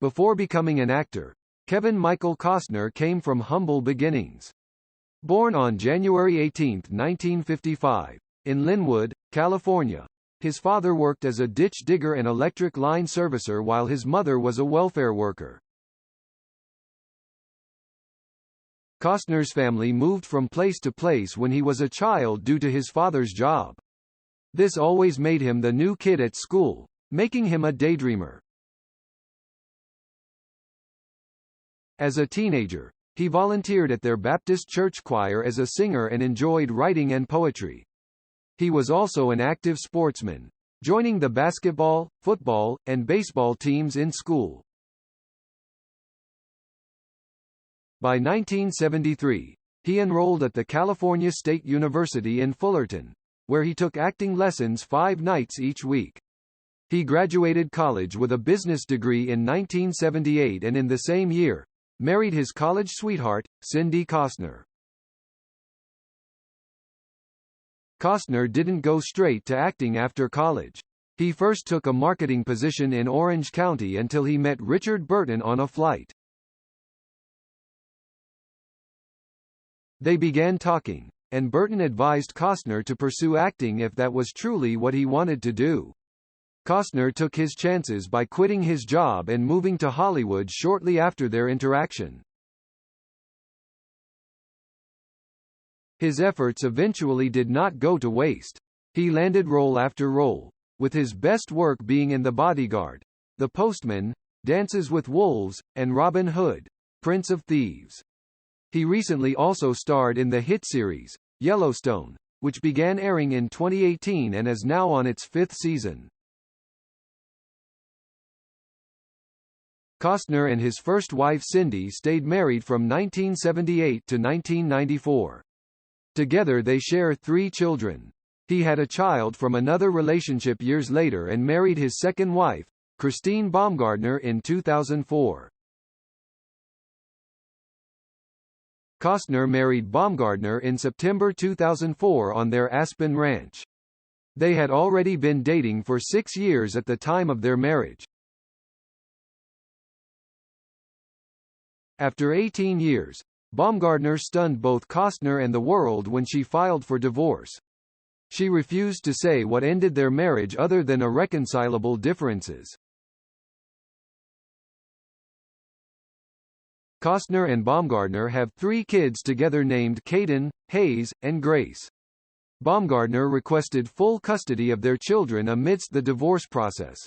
Before becoming an actor, Kevin Michael Costner came from humble beginnings. Born on January 18, 1955, in Linwood, California, his father worked as a ditch digger and electric line servicer while his mother was a welfare worker. Costner's family moved from place to place when he was a child due to his father's job. This always made him the new kid at school, making him a daydreamer. As a teenager, he volunteered at their Baptist church choir as a singer and enjoyed writing and poetry. He was also an active sportsman, joining the basketball, football, and baseball teams in school. By 1973, he enrolled at the California State University in Fullerton, where he took acting lessons 5 nights each week. He graduated college with a business degree in 1978 and in the same year, married his college sweetheart, Cindy Costner. Costner didn't go straight to acting after college. He first took a marketing position in Orange County until he met Richard Burton on a flight. They began talking, and Burton advised Costner to pursue acting if that was truly what he wanted to do. Costner took his chances by quitting his job and moving to Hollywood shortly after their interaction. His efforts eventually did not go to waste. He landed role after role, with his best work being in The Bodyguard, The Postman, Dances with Wolves, and Robin Hood, Prince of Thieves. He recently also starred in the hit series, Yellowstone, which began airing in 2018 and is now on its 5th season. Costner and his first wife Cindy stayed married from 1978 to 1994. Together they share 3 children. He had a child from another relationship years later and married his second wife, Christine Baumgartner, in 2004. Costner married Baumgartner in September 2004 on their Aspen ranch. They had already been dating for 6 years at the time of their marriage. After 18 years, Baumgartner stunned both Costner and the world when she filed for divorce. She refused to say what ended their marriage other than irreconcilable differences. Costner and Baumgartner have 3 kids together named Caden, Hayes, and Grace. Baumgartner requested full custody of their children amidst the divorce process.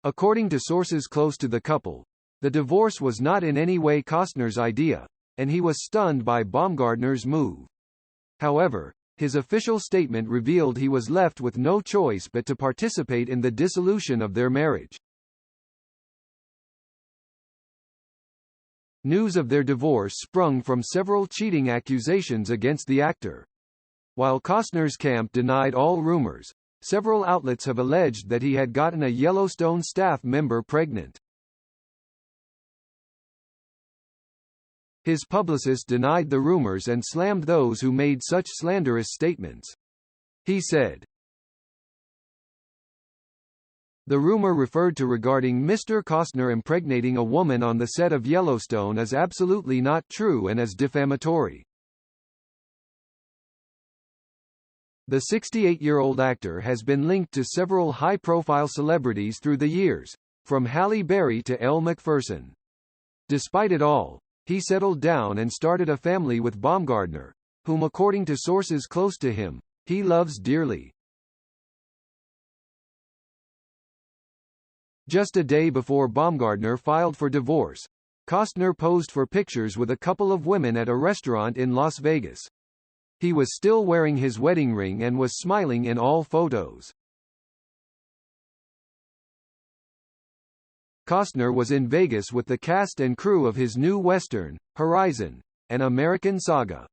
According to sources close to the couple, the divorce was not in any way Costner's idea, and he was stunned by Baumgartner's move. However, his official statement revealed he was left with no choice but to participate in the dissolution of their marriage. News of their divorce sprung from several cheating accusations against the actor. While Costner's camp denied all rumors, several outlets have alleged that he had gotten a Yellowstone staff member pregnant. His publicist denied the rumors and slammed those who made such slanderous statements. He said, "The rumor referred to regarding Mr. Costner impregnating a woman on the set of Yellowstone is absolutely not true and is defamatory." The 68-year-old actor has been linked to several high-profile celebrities through the years, from Halle Berry to Elle Macpherson. Despite it all, he settled down and started a family with Baumgartner, whom, according to sources close to him, he loves dearly. Just a day before Baumgartner filed for divorce, Costner posed for pictures with a couple of women at a restaurant in Las Vegas. He was still wearing his wedding ring and was smiling in all photos. Costner was in Vegas with the cast and crew of his new western, Horizon, an American Saga.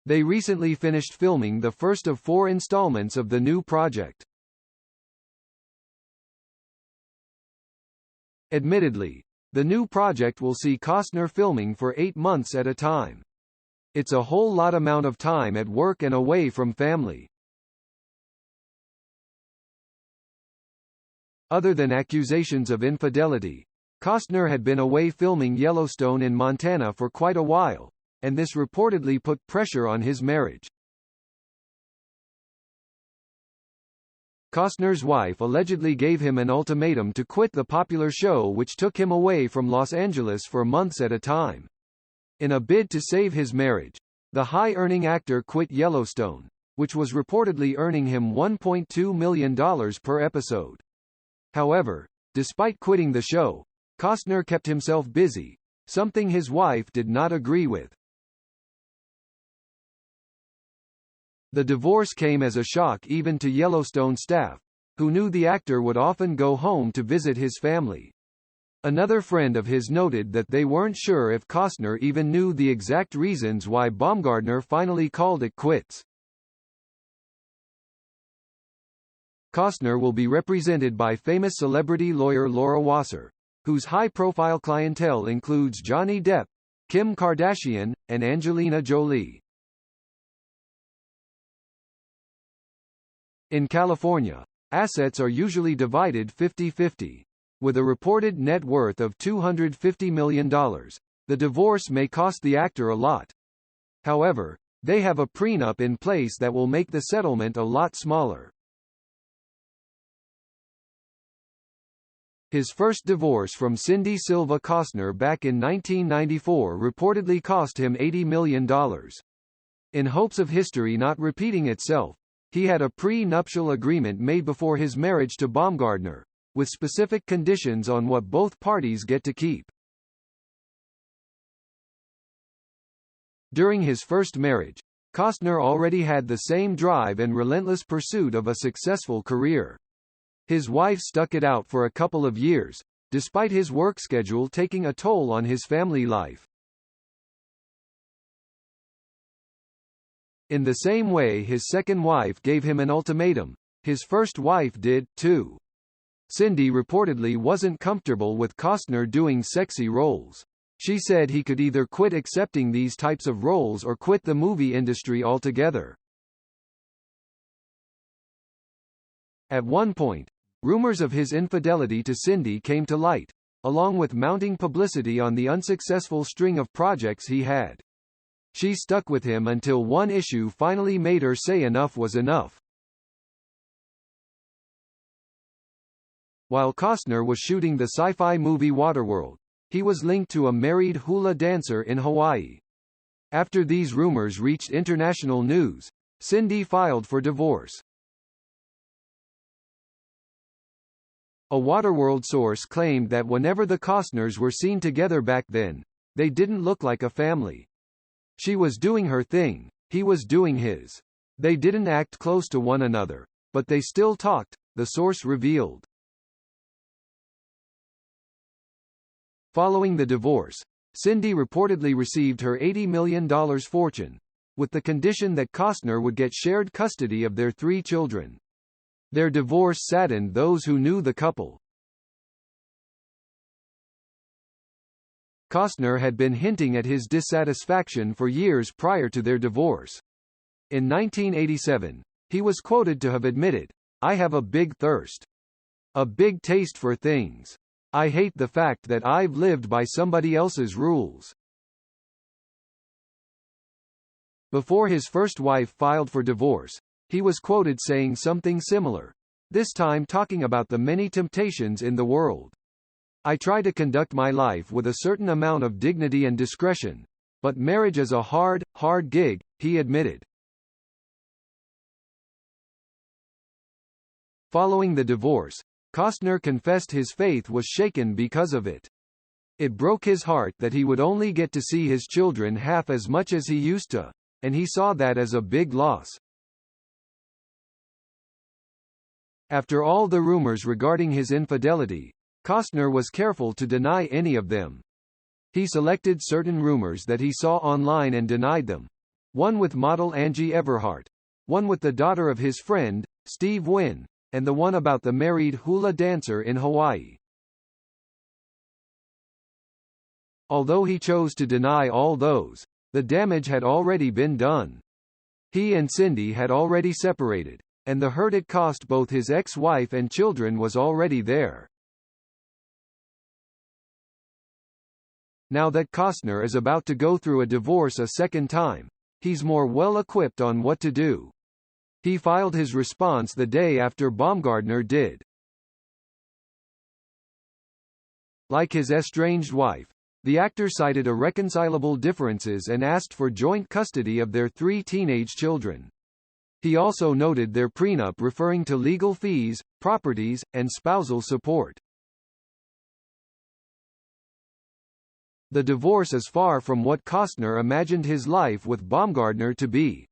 They recently finished filming the first of 4 installments of the new project. Admittedly, the new project will see Costner filming for 8 months at a time. It's a whole lot amount of time at work and away from family. Other than accusations of infidelity, Costner had been away filming Yellowstone in Montana for quite a while, and this reportedly put pressure on his marriage. Costner's wife allegedly gave him an ultimatum to quit the popular show, which took him away from Los Angeles for months at a time. In a bid to save his marriage, the high-earning actor quit Yellowstone, which was reportedly earning him $1.2 million per episode. However, despite quitting the show, Costner kept himself busy, something his wife did not agree with. The divorce came as a shock even to Yellowstone staff, who knew the actor would often go home to visit his family. Another friend of his noted that they weren't sure if Costner even knew the exact reasons why Baumgartner finally called it quits. Costner will be represented by famous celebrity lawyer Laura Wasser, whose high-profile clientele includes Johnny Depp, Kim Kardashian, and Angelina Jolie. In California, assets are usually divided 50-50. With a reported net worth of $250 million, the divorce may cost the actor a lot. However, they have a prenup in place that will make the settlement a lot smaller. His first divorce from Cindy Silva Costner back in 1994 reportedly cost him $80 million. In hopes of history not repeating itself, he had a pre-nuptial agreement made before his marriage to Baumgartner, with specific conditions on what both parties get to keep. During his first marriage, Costner already had the same drive and relentless pursuit of a successful career. His wife stuck it out for a couple of years, despite his work schedule taking a toll on his family life. In the same way his second wife gave him an ultimatum, his first wife did, too. Cindy reportedly wasn't comfortable with Costner doing sexy roles. She said he could either quit accepting these types of roles or quit the movie industry altogether. At one point, rumors of his infidelity to Cindy came to light, along with mounting publicity on the unsuccessful string of projects he had. She stuck with him until one issue finally made her say enough was enough. While Costner was shooting the sci-fi movie Waterworld, he was linked to a married hula dancer in Hawaii. After these rumors reached international news, Cindy filed for divorce. A Waterworld source claimed that whenever the Costners were seen together back then, they didn't look like a family. She was doing her thing, he was doing his. They didn't act close to one another, but they still talked, the source revealed. Following the divorce, Cindy reportedly received her $80 million fortune, with the condition that Costner would get shared custody of their 3 children. Their divorce saddened those who knew the couple. Costner had been hinting at his dissatisfaction for years prior to their divorce. In 1987, he was quoted to have admitted, "I have a big thirst. A big taste for things. I hate the fact that I've lived by somebody else's rules." Before his first wife filed for divorce, he was quoted saying something similar, this time talking about the many temptations in the world. "I try to conduct my life with a certain amount of dignity and discretion, but marriage is a hard, hard gig," he admitted. Following the divorce, Costner confessed his faith was shaken because of it. It broke his heart that he would only get to see his children half as much as he used to, and he saw that as a big loss. After all the rumors regarding his infidelity, Costner was careful to deny any of them. He selected certain rumors that he saw online and denied them. One with model Angie Everhart, one with the daughter of his friend, Steve Wynn, and the one about the married hula dancer in Hawaii. Although he chose to deny all those, the damage had already been done. He and Cindy had already separated, and the hurt it cost both his ex-wife and children was already there. Now that Costner is about to go through a divorce a second time, he's more well-equipped on what to do. He filed his response the day after Baumgardner did. Like his estranged wife, the actor cited irreconcilable differences and asked for joint custody of their 3 teenage children. He also noted their prenup referring to legal fees, properties, and spousal support. The divorce is far from what Costner imagined his life with Baumgardner to be.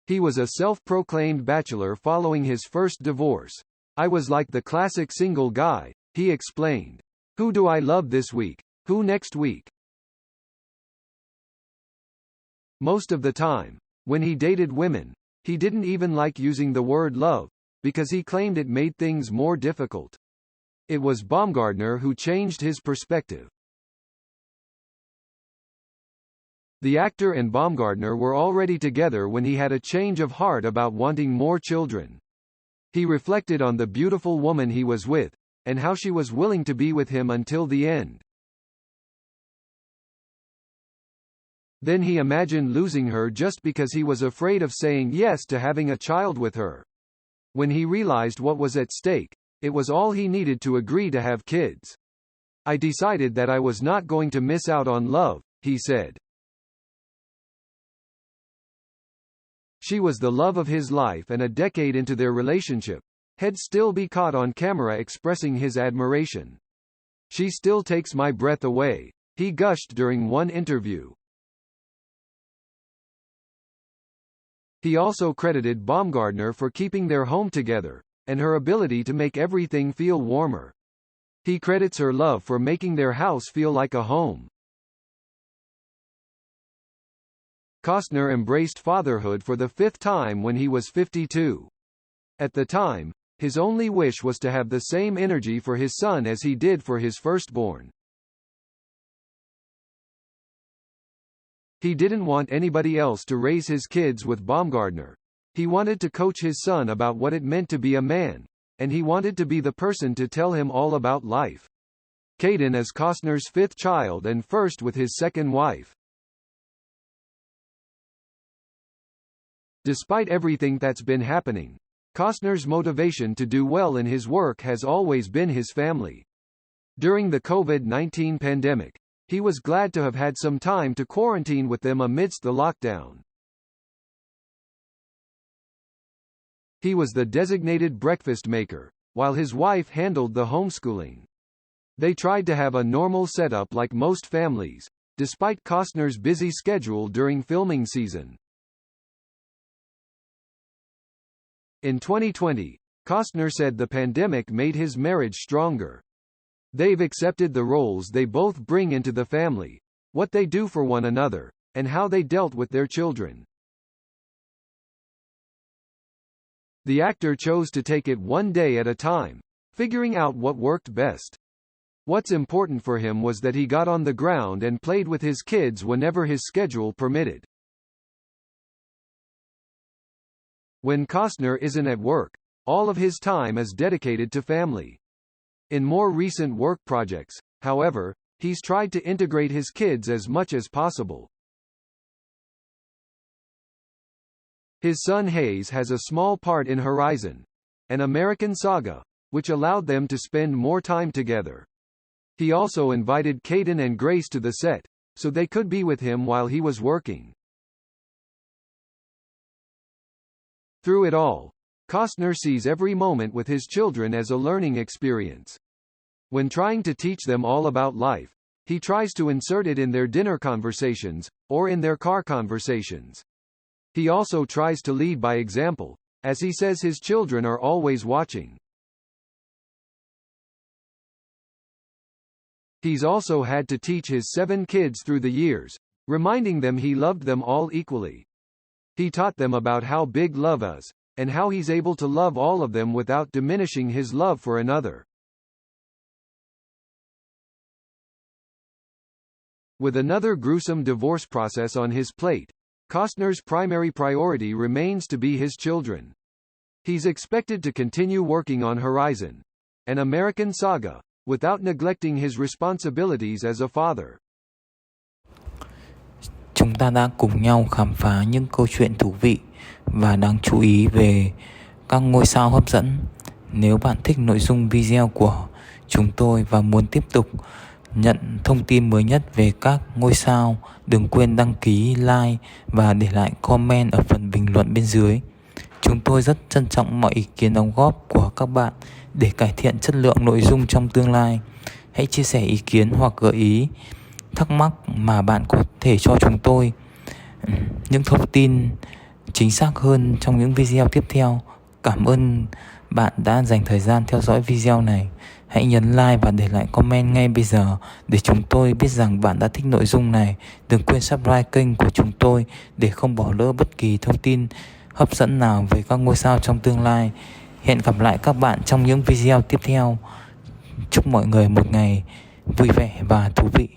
He was a self-proclaimed bachelor following his first divorce. "I was like the classic single guy," he explained. "Who do I love this week? Who next week?" Most of the time, when he dated women, he didn't even like using the word love, because he claimed it made things more difficult. It was Baumgardner who changed his perspective. The actor and Baumgardner were already together when he had a change of heart about wanting more children. He reflected on the beautiful woman he was with, and how she was willing to be with him until the end. Then he imagined losing her just because he was afraid of saying yes to having a child with her. When he realized what was at stake, it was all he needed to agree to have kids. "I decided that I was not going to miss out on love," he said. She was the love of his life, and a decade into their relationship, he'd still be caught on camera expressing his admiration. "She still takes my breath away," he gushed during one interview. He also credited Baumgardner for keeping their home together, and her ability to make everything feel warmer. He credits her love for making their house feel like a home. Costner embraced fatherhood for the 5th time when he was 52. At the time, his only wish was to have the same energy for his son as he did for his firstborn. He didn't want anybody else to raise his kids with Baumgardner. He wanted to coach his son about what it meant to be a man, and he wanted to be the person to tell him all about life. Caden is Costner's 5th child and first with his second wife. Despite everything that's been happening, Costner's motivation to do well in his work has always been his family. During the COVID-19 pandemic, he was glad to have had some time to quarantine with them amidst the lockdown. He was the designated breakfast maker, while his wife handled the homeschooling. They tried to have a normal setup like most families, despite Costner's busy schedule during filming season. In 2020, Costner said the pandemic made his marriage stronger. "They've accepted the roles they both bring into the family, what they do for one another, and how they dealt with their children." The actor chose to take it one day at a time, figuring out what worked best. What's important for him was that he got on the ground and played with his kids whenever his schedule permitted. When Costner isn't at work, all of his time is dedicated to family. In more recent work projects, however, he's tried to integrate his kids as much as possible. His son Hayes has a small part in Horizon, an American saga, which allowed them to spend more time together. He also invited Caden and Grace to the set, so they could be with him while he was working. Through it all, Costner sees every moment with his children as a learning experience. When trying to teach them all about life, he tries to insert it in their dinner conversations, or in their car conversations. He also tries to lead by example, as he says his children are always watching. He's also had to teach his 7 kids through the years, reminding them he loved them all equally. He taught them about how big love is, and how he's able to love all of them without diminishing his love for another. With another gruesome divorce process on his plate, Costner's primary priority remains to be his children. He's expected to continue working on Horizon, an American saga, without neglecting his responsibilities as a father. Chúng ta đã cùng nhau khám phá những câu chuyện thú vị và đáng chú ý về các ngôi sao hấp dẫn. Nếu bạn thích nội dung video của chúng tôi và muốn tiếp tục nhận thông tin mới nhất về các ngôi sao, đừng quên đăng ký, like và để lại comment ở phần bình luận bên dưới. Chúng tôi rất trân trọng mọi ý kiến đóng góp của các bạn để cải thiện chất lượng nội dung trong tương lai. Hãy chia sẻ ý kiến hoặc gợi ý, thắc mắc mà bạn có thể cho chúng tôi những thông tin chính xác hơn trong những video tiếp theo. Cảm ơn bạn đã dành thời gian theo dõi video này. Hãy nhấn like và để lại comment ngay bây giờ để chúng tôi biết rằng bạn đã thích nội dung này. Đừng quên subscribe kênh của chúng tôi để không bỏ lỡ bất kỳ thông tin hấp dẫn nào về các ngôi sao trong tương lai. Hẹn gặp lại các bạn trong những video tiếp theo. Chúc mọi người một ngày vui vẻ và thú vị.